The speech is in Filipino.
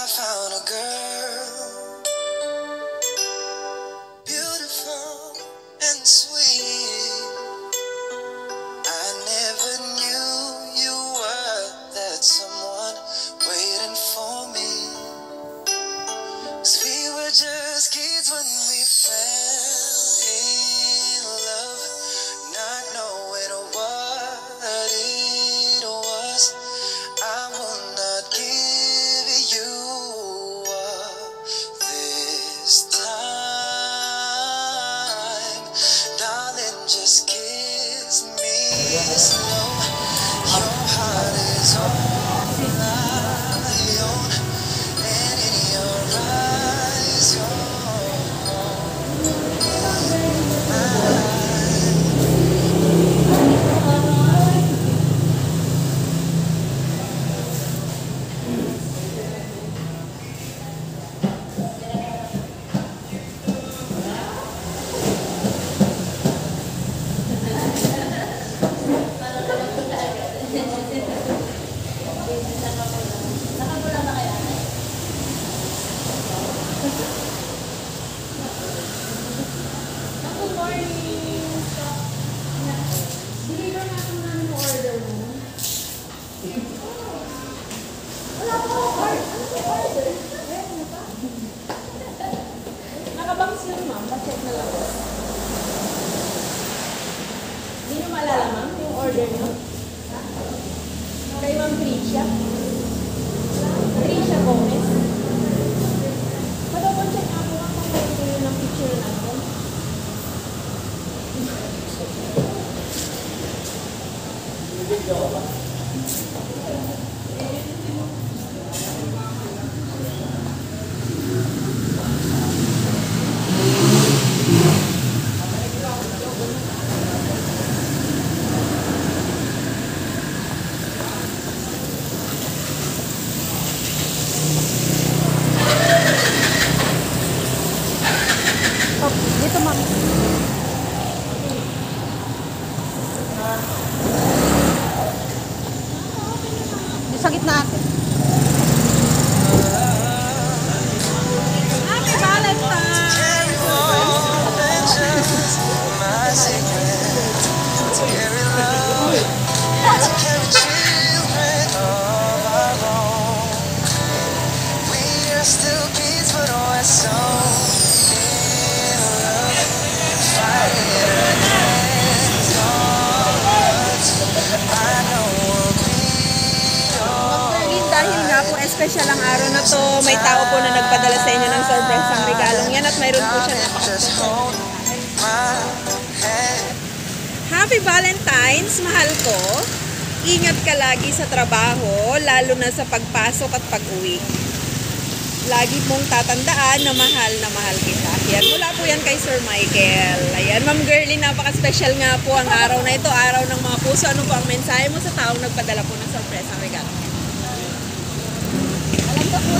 I found a girl, beautiful and sweet. I never knew you were that someone waiting for me. 'Cause we were just kids when we fell in love, not knowing what it was. I will not give you up this time, darling, just kiss me slow. Your heart is all I own, and in your eyes, Good morning! Deliver natin namin yung order mo. Wala po ako order. Ano yung order? Ano pa? Nakabangs yun, ma'am. Pa-check na lang. Hindi nyo maalala, ma'am, yung order nyo? Kay Ma'am Tricia? Tricia Gomez? Madouble-check nga po kung pwede yun ang picture natin. Dito, ma'am. Sa gitna natin. Happy Valentine's! carry more than just my secret, to carry love, to carry children of our own. We are still kids, but we're so in love, fighting against all odds. I know we'll be Berlin, dahil nga po espesyal ang araw na to, may tao po na nagpadala sa inyo ng surprise ang regalong yan at mayroon po siya darling, just hold my hand. Happy Valentine's, mahal ko. Ingat ka lagi sa trabaho, lalo na sa pagpasok at pag-uwi. Lagi mong tatandaan na mahal kita. Yan, mula po yan kay Sir Michael. Ayan, Ma'am Girlie, napaka-special nga po ang araw na ito, araw ng mga puso. Ano po ang mensahe mo sa taong nagpadala po ng surprise ang regalo? Alam ko po.